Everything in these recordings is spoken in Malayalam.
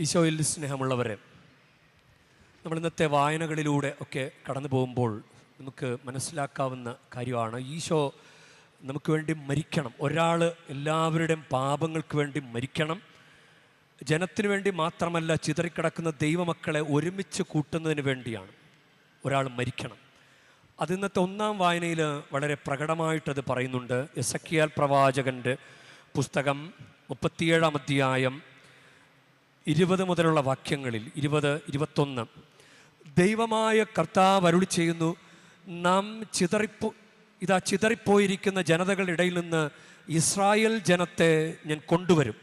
ഈശോയിൽ സ്നേഹമുള്ളവരെ, നമ്മൾ ഇന്നത്തെ വായനകളിലൂടെ ഒക്കെ കടന്നു പോകുമ്പോൾ നമുക്ക് മനസ്സിലാക്കാവുന്ന കാര്യമാണ്, ഈശോ നമുക്ക് വേണ്ടി മരിക്കണം. ഒരാൾ എല്ലാവരുടെയും പാപങ്ങൾക്ക് വേണ്ടി മരിക്കണം. ജനത്തിനു വേണ്ടി മാത്രമല്ല, ചിതറിക്കിടക്കുന്ന ദൈവമക്കളെ ഒരുമിച്ച് കൂട്ടുന്നതിന് വേണ്ടിയാണ് ഒരാൾ മരിക്കണം. അത് ഇന്നത്തെ ഒന്നാം വായനയിൽ വളരെ പ്രകടമായിട്ടത് പറയുന്നുണ്ട്. എസക്കിയാൽ പ്രവാചകൻ്റെ പുസ്തകം 37-ാം അധ്യായം 20 മുതലുള്ള വാക്യങ്ങളിൽ 20-21 ദൈവമായ കർത്താവ് അരുളി ചെയ്യുന്നു, നാം ചിതറിപ്പോയിരിക്കുന്ന ജനതകളുടെ ഇടയിൽ നിന്ന് ഇസ്രായേൽ ജനത്തെ ഞാൻ കൊണ്ടുവരും.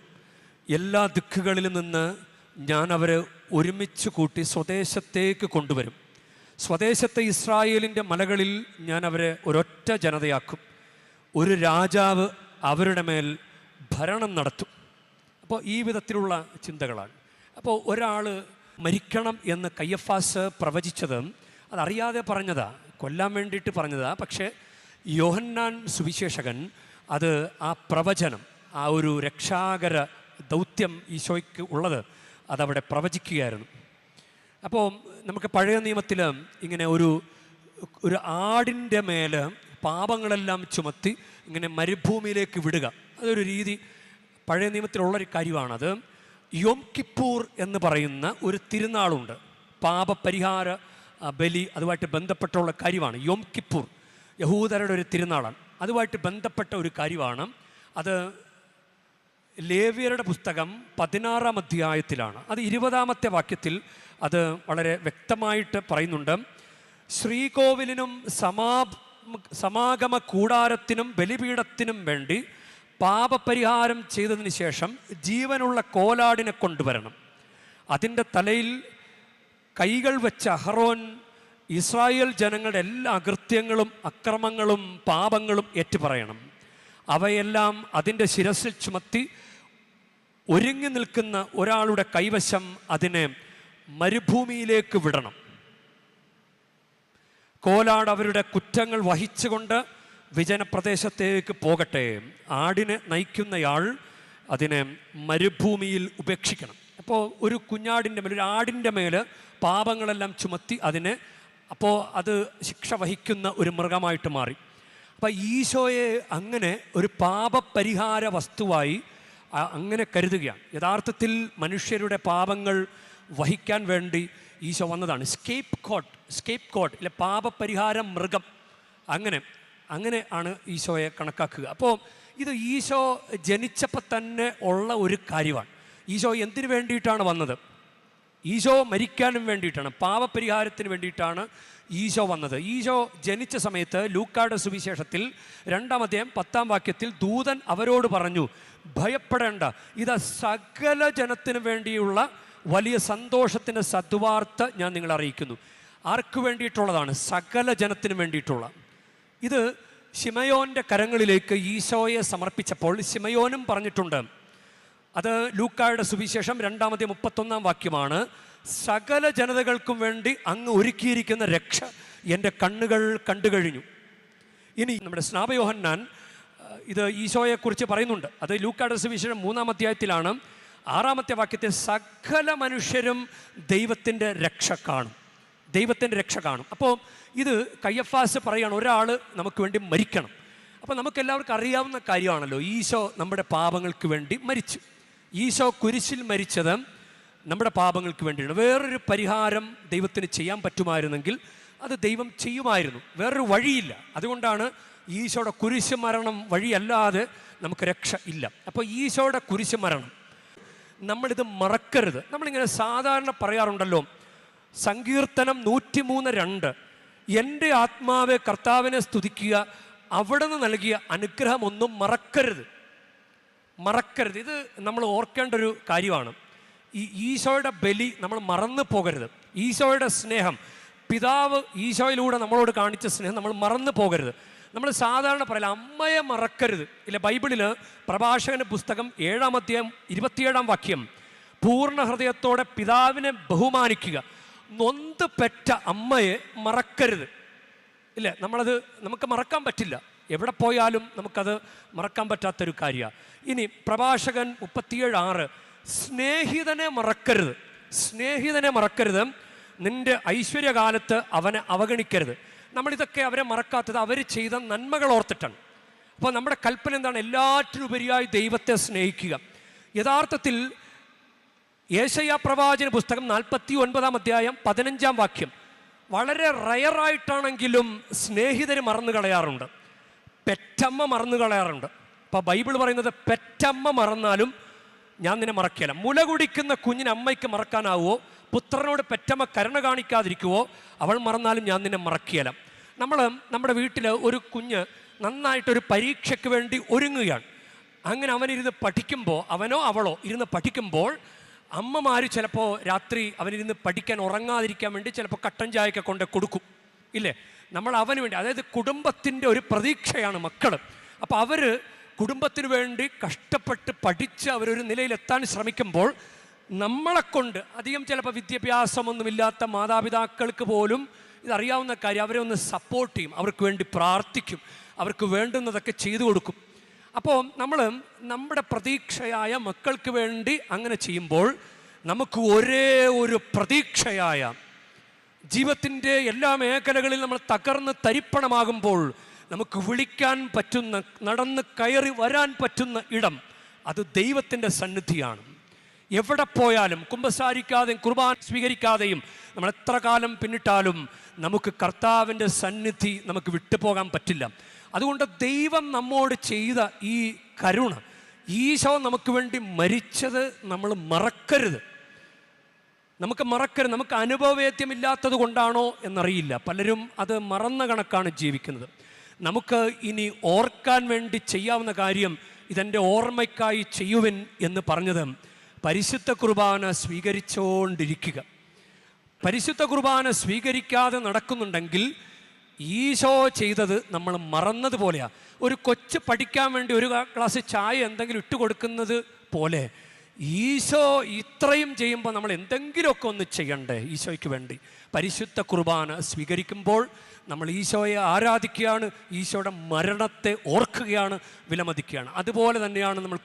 എല്ലാ ദിക്കുകളിലും നിന്ന് ഞാൻ അവരെ ഒരുമിച്ച് കൂട്ടി സ്വദേശത്തേക്ക് കൊണ്ടുവരും. സ്വദേശത്തെ ഇസ്രായേലിൻ്റെ മലകളിൽ ഞാൻ അവരെ ഒരൊറ്റ ജനതയാക്കും. ഒരു രാജാവ് അവരുടെ മേൽ ഭരണം നടത്തും. അപ്പോൾ ഈ വിധത്തിലുള്ള ചിന്തകളാണ്. അപ്പോൾ ഒരാൾ മരിക്കണം എന്ന് കയ്യഫാസ് പ്രവചിച്ചത് അതറിയാതെ പറഞ്ഞതാ, കൊല്ലാൻ വേണ്ടിയിട്ട് പറഞ്ഞതാ. പക്ഷേ യോഹന്നാൻ സുവിശേഷകൻ അത് ആ പ്രവചനം, ആ ഒരു രക്ഷാകര ദൗത്യം ഈശോയ്ക്ക് ഉള്ളത് അതവിടെ പ്രവചിക്കുകയായിരുന്നു. അപ്പോൾ നമുക്ക് പഴയ നിയമത്തിൽ ഇങ്ങനെ ഒരു ആടിൻ്റെ മേൽ പാപങ്ങളെല്ലാം ചുമത്തി ഇങ്ങനെ മരുഭൂമിയിലേക്ക് വിടുക, അതൊരു രീതി പഴയ നിയമത്തിലുള്ളൊരു കാര്യമാണത്. യോം കിപ്പൂർ എന്ന് പറയുന്ന ഒരു തിരുനാളുണ്ട്, പാപപരിഹാര ബലി, അതുമായിട്ട് ബന്ധപ്പെട്ടുള്ള കാര്യമാണ് യോം കിപ്പൂർ. യഹൂദരുടെ ഒരു തിരുനാളാണ്, അതുമായിട്ട് ബന്ധപ്പെട്ട ഒരു കാര്യമാണ്. അത് ലേവ്യരുടെ പുസ്തകം 16-ാം അധ്യായത്തിലാണ്. അത് 20-ാമത്തെ വാക്യത്തിൽ അത് വളരെ വ്യക്തമായിട്ട് പറയുന്നുണ്ട്. ശ്രീകോവിലിനും സമാഗമ കൂടാരത്തിനും ബലിപീഠത്തിനും വേണ്ടി പാപപരിഹാരം ചെയ്തതിന് ശേഷം ജീവനുള്ള കോലാടിനെ കൊണ്ടുവരണം. അതിൻ്റെ തലയിൽ കൈകൾ വെച്ച അഹറോൻ ഇസ്രായേൽ ജനങ്ങളുടെ എല്ലാ അകൃത്യങ്ങളും അക്രമങ്ങളും പാപങ്ങളും ഏറ്റുപറയണം. അവയെല്ലാം അതിൻ്റെ ശിരസിൽ ചുമത്തി ഒരുങ്ങി നിൽക്കുന്ന ഒരാളുടെ കൈവശം അതിനെ മരുഭൂമിയിലേക്ക് വിടണം. കോലാട് അവരുടെ കുറ്റങ്ങൾ വഹിച്ചുകൊണ്ട് വിജനപ്രദേശത്തേക്ക് പോകട്ടെ. ആടിനെ നയിക്കുന്നയാൾ അതിനെ മരുഭൂമിയിൽ ഉപേക്ഷിക്കണം. അപ്പോൾ ഒരു കുഞ്ഞാടിൻ്റെ മേൽ, ഒരു ആടിൻ്റെ മേൽ പാപങ്ങളെല്ലാം ചുമത്തി അതിനെ, അപ്പോൾ അത് ശിക്ഷ വഹിക്കുന്ന ഒരു മൃഗമായിട്ട് മാറി. അപ്പോൾ ഈശോയെ അങ്ങനെ ഒരു പാപപരിഹാര വസ്തുവായി അങ്ങനെ കരുതുകയാണ്. യഥാർത്ഥത്തിൽ മനുഷ്യരുടെ പാപങ്ങൾ വഹിക്കാൻ വേണ്ടി ഈശോ വന്നതാണ്. സ്കേപ്പ് കോട്ട് അല്ലെ, പാപപരിഹാര മൃഗം. അങ്ങനെ ആണ് ഈശോയെ കണക്കാക്കുക. അപ്പോൾ ഇത് ഈശോ ജനിച്ചപ്പോൾ തന്നെ ഉള്ള ഒരു കാര്യമാണ്. ഈശോ എന്തിനു വേണ്ടിയിട്ടാണ് വന്നത്? ഈശോ മരിക്കാനും വേണ്ടിയിട്ടാണ്, പാപപരിഹാരത്തിന് വേണ്ടിയിട്ടാണ് ഈശോ വന്നത്. ഈശോ ജനിച്ച സമയത്ത് ലൂക്കായുടെ സുവിശേഷത്തിൽ 2-ാം അധ്യായം 10-ാം വാക്യത്തിൽ ദൂതൻ അവരോട് പറഞ്ഞു, ഭയപ്പെടേണ്ട, ഇത് സകല ജനത്തിനു വേണ്ടിയുള്ള വലിയ സന്തോഷത്തിൻ്റെ സദ്വാർത്ത ഞാൻ നിങ്ങളെ അറിയിക്കുന്നു. ആർക്ക് വേണ്ടിയിട്ടുള്ളതാണ്? സകല ജനത്തിനു വേണ്ടിയിട്ടുള്ള. ഇത് ശിമയോൻ്റെ കരങ്ങളിലേക്ക് ഈശോയെ സമർപ്പിച്ചപ്പോൾ ശിമയോനും പറഞ്ഞിട്ടുണ്ട്. അത് ലൂക്കായുടെ സുവിശേഷം 2-ാം അധ്യായം 31-ാം വാക്യമാണ്. സകല ജനതകൾക്കും വേണ്ടി അങ്ങ് ഒരുക്കിയിരിക്കുന്ന രക്ഷ എൻ്റെ കണ്ണുകൾ കണ്ടു കഴിഞ്ഞു. ഇനി നമ്മുടെ സ്നാപയോഹന്നാൻ ഇത് ഈശോയെക്കുറിച്ച് പറയുന്നുണ്ട്. അത് ലൂക്കായുടെ സുവിശേഷം 3-ാം അധ്യായത്തിലാണ്. 6-ാമത്തെ വാക്യത്തിൽ സകല മനുഷ്യരും ദൈവത്തിൻ്റെ രക്ഷ കാണും. അപ്പോൾ ഇത് കയ്യഫാസ് പറയുകയാണ്, ഒരാൾ നമുക്ക് വേണ്ടി മരിക്കണം. അപ്പോൾ നമുക്കെല്ലാവർക്കും അറിയാവുന്ന കാര്യമാണല്ലോ, ഈശോ നമ്മുടെ പാപങ്ങൾക്ക് വേണ്ടി മരിച്ചു. ഈശോ കുരിശിൽ മരിച്ചത് നമ്മുടെ പാപങ്ങൾക്ക് വേണ്ടിയാണ്. വേറൊരു പരിഹാരം ദൈവത്തിന് ചെയ്യാൻ പറ്റുമായിരുന്നെങ്കിൽ അത് ദൈവം ചെയ്യുമായിരുന്നു. വേറൊരു വഴിയില്ല. അതുകൊണ്ടാണ് ഈശോയുടെ കുരിശ് മരണം വഴിയല്ലാതെ നമുക്ക് രക്ഷ ഇല്ല. അപ്പോൾ ഈശോയുടെ കുരിശ് മരണം നമ്മളിത് മറക്കരുത്. നമ്മളിങ്ങനെ സാധാരണ പറയാറുണ്ടല്ലോ, സങ്കീർത്തനം 103:2 എൻ്റെ ആത്മാവെ കർത്താവിനെ സ്തുതിക്കുക, അവിടെ നിന്ന് നൽകിയ അനുഗ്രഹം ഒന്നും മറക്കരുത്. ഇത് നമ്മൾ ഓർക്കേണ്ട ഒരു കാര്യമാണ്. ഈ ഈശോയുടെ ബലി നമ്മൾ മറന്നു പോകരുത്. ഈശോയുടെ സ്നേഹം, പിതാവ് ഈശോയിലൂടെ നമ്മളോട് കാണിച്ച സ്നേഹം നമ്മൾ മറന്നു പോകരുത്. നമ്മൾ സാധാരണ പറയില്ല, അമ്മയെ മറക്കരുത്. ഇല്ല, ബൈബിളിൽ പ്രഭാഷകന്റെ പുസ്തകം 7-ാം അധ്യായം 27-ാം വാക്യം, പൂർണ്ണ ഹൃദയത്തോടെ പിതാവിനെ ബഹുമാനിക്കുക, നൊന്ത് പെറ്റ അമ്മയെ മറക്കരുത്. ഇല്ല, നമുക്ക് മറക്കാൻ പറ്റില്ല. എവിടെ പോയാലും നമുക്കത് മറക്കാൻ പറ്റാത്തൊരു കാര്യമാണ്. ഇനി പ്രഭാഷകൻ 37:6 സ്നേഹിതനെ മറക്കരുത്. സ്നേഹിതനെ മറക്കരുത്. നിന്റെ ഐശ്വര്യകാലത്ത് അവനെ അവഗണിക്കരുത്. നമ്മളിതൊക്കെ അവരെ മറക്കാത്തത് അവർ ചെയ്ത നന്മകൾ ഓർത്തിട്ടാണ്. അപ്പോൾ നമ്മുടെ കൽപ്പന എന്താണ്? എല്ലാറ്റിനുപരിയായി ദൈവത്തെ സ്നേഹിക്കുക. യഥാർത്ഥത്തിൽ യേശയ്യാ പ്രവാചന പുസ്തകം 49 അധ്യായം 15 വാക്യം വളരെ റയറായിട്ടാണെങ്കിലും സ്നേഹിതർ മറന്നു കളയാറുണ്ട്, പെറ്റമ്മ മറന്നു കളയാറുണ്ട്. അപ്പോൾ ബൈബിൾ പറയുന്നത് പെറ്റമ്മ മറന്നാലും ഞാൻ നിന്നെ മറക്കില്ല. മുല കുടിക്കുന്ന കുഞ്ഞിന് അമ്മയ്ക്ക് മറക്കാനാവുമോ? പുത്രനോട് പെറ്റമ്മ കരുണ കാണിക്കാതിരിക്കുവോ? അവൾ മറന്നാലും ഞാൻ നിന്നെ മറക്കില്ല. നമ്മുടെ വീട്ടിൽ ഒരു കുഞ്ഞ് നന്നായിട്ടൊരു പരീക്ഷയ്ക്ക് വേണ്ടി ഒരുങ്ങുകയാണ്. അങ്ങനെ അവനിരുന്ന് പഠിക്കുമ്പോൾ, അവനോ അവളോ ഇരുന്ന് പഠിക്കുമ്പോൾ അമ്മമാർ ചിലപ്പോൾ രാത്രി അവനിരുന്ന് പഠിക്കാൻ ഉറങ്ങാതിരിക്കാൻ വേണ്ടി ചിലപ്പോൾ കട്ടൻ ചായയൊക്കെ കൊണ്ട് കൊടുക്കും, ഇല്ലേ? നമ്മൾ അവന് വേണ്ടി, അതായത് കുടുംബത്തിൻ്റെ ഒരു പ്രതീക്ഷയാണ് മക്കൾ. അപ്പോൾ അവർ കുടുംബത്തിന് വേണ്ടി കഷ്ടപ്പെട്ട് പഠിച്ച് അവരൊരു നിലയിലെത്താൻ ശ്രമിക്കുമ്പോൾ നമ്മളെക്കൊണ്ട് അധികം ചിലപ്പോൾ വിദ്യാഭ്യാസമൊന്നുമില്ലാത്ത മാതാപിതാക്കൾക്ക് പോലും ഇതറിയാവുന്ന കാര്യം, അവരെ ഒന്ന് സപ്പോർട്ട് ചെയ്യും, അവർക്ക് വേണ്ടി പ്രാർത്ഥിക്കും, അവർക്ക് വേണ്ടുന്നതൊക്കെ ചെയ്തു കൊടുക്കും. അപ്പോൾ നമ്മൾ നമ്മുടെ പ്രതീക്ഷയായ മക്കൾക്ക് വേണ്ടി അങ്ങനെ ചെയ്യുമ്പോൾ നമുക്ക് ഒരേ ഒരു പ്രതീക്ഷയായ ജീവിതത്തിൻ്റെ എല്ലാ മേഖലകളിൽ നമ്മൾ തകർന്ന് തരിപ്പണമാകുമ്പോൾ നമുക്ക് വിളിക്കാൻ പറ്റുന്ന, നടന്ന് കയറി വരാൻ പറ്റുന്ന ഇടം അത് ദൈവത്തിൻ്റെ സന്നിധിയാണ്. എവിടെ പോയാലും കുമ്പസാരിക്കാതെയും കുർബാന സ്വീകരിക്കാതെയും നമ്മൾ എത്ര കാലം പിന്നിട്ടാലും നമുക്ക് കർത്താവിൻ്റെ സന്നിധി നമുക്ക് വിട്ടുപോകാൻ പറ്റില്ല. അതുകൊണ്ട് ദൈവം നമ്മോട് ചെയ്ത ഈ കരുണ, ഈശോ നമുക്ക് വേണ്ടി മരിച്ചത് നമ്മൾ മറക്കരുത്. നമുക്ക് അനുഭവവേദ്യമില്ലാത്തത് കൊണ്ടാണോ എന്നറിയില്ല, പലരും അത് മറന്ന കണക്കാണ് ജീവിക്കുന്നത്. നമുക്ക് ഇനി ഓർക്കാൻ വേണ്ടി ചെയ്യാവുന്ന കാര്യം, ഇതെൻ്റെ ഓർമ്മയ്ക്കായി ചെയ്യുവിൻ എന്ന് പറഞ്ഞത് പരിശുദ്ധ കുർബാന സ്വീകരിച്ചുകൊണ്ടിരിക്കുക. പരിശുദ്ധ കുർബാന സ്വീകരിക്കാതെ നടക്കുന്നുണ്ടെങ്കിൽ ഈശോ ചെയ്തത് നമ്മൾ മറന്നതുപോലെയാണ്. ഒരു കൊച്ച് പഠിക്കാൻ വേണ്ടി ഒരു ഗ്ലാസ് ചായ എന്തെങ്കിലും ഇട്ട് കൊടുക്കുന്നത് പോലെ ഈശോ ഇത്രയും ചെയ്യുമ്പോൾ നമ്മൾ എന്തെങ്കിലുമൊക്കെ ഒന്ന് ചെയ്യണ്ടേ ഈശോയ്ക്ക് വേണ്ടി? പരിശുദ്ധ കുർബാന സ്വീകരിക്കുമ്പോൾ നമ്മൾ ഈശോയെ ആരാധിക്കുകയാണ്, ഈശോയുടെ മരണത്തെ ഓർക്കുകയാണ്, വിലമതിക്കുകയാണ്. അതുപോലെ തന്നെയാണ് നമ്മൾ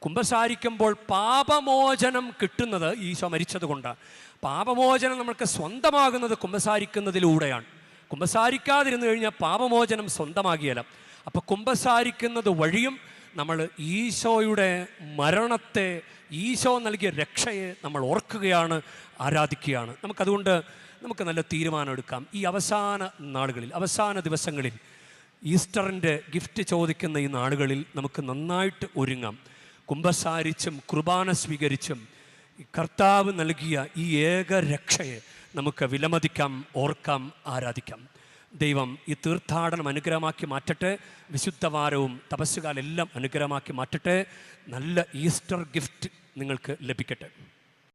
കുമ്പസാരിക്കുമ്പോൾ പാപമോചനം കിട്ടുന്നത് ഈശോ മരിച്ചത് കൊണ്ടാണ്. പാപമോചനം നമ്മൾക്ക് സ്വന്തമാകുന്നത് കുമ്പസാരിക്കുന്നതിലൂടെയാണ്. കുമ്പസാരിക്കാതിരുന്നു കഴിഞ്ഞാൽ പാപമോചനം സ്വന്തമാകിയല്ല. അപ്പോൾ കുമ്പസാരിക്കുന്നത് വഴിയും നമ്മൾ ഈശോയുടെ മരണത്തെ, ഈശോ നൽകിയ രക്ഷയെ നമ്മൾ ഓർക്കുകയാണ്, ആരാധിക്കുകയാണ്. നമുക്ക് നല്ല തീരുമാനം എടുക്കാം. ഈ അവസാന നാളുകളിൽ, അവസാന ദിവസങ്ങളിൽ, ഈസ്റ്ററിൻ്റെ ഗിഫ്റ്റ് ചോദിക്കുന്ന ഈ നാളുകളിൽ നമുക്ക് നന്നായിട്ട് ഒരുങ്ങാം. കുമ്പസാരിച്ചും കുർബാന സ്വീകരിച്ചും കർത്താവ് നൽകിയ ഈ ഏക രക്ഷയെ നമുക്ക് വിലമതിക്കാം, ഓർക്കാം, ആരാധിക്കാം. ദൈവം ഈ തീർത്ഥാടനം അനുഗ്രഹമാക്കി മാറ്റട്ടെ. വിശുദ്ധവാരവും തപസ്സുകാലെല്ലാം അനുഗ്രഹമാക്കി മാറ്റട്ടെ. നല്ല ഈസ്റ്റർ ഗിഫ്റ്റ് നിങ്ങൾക്ക് ലഭിക്കട്ടെ.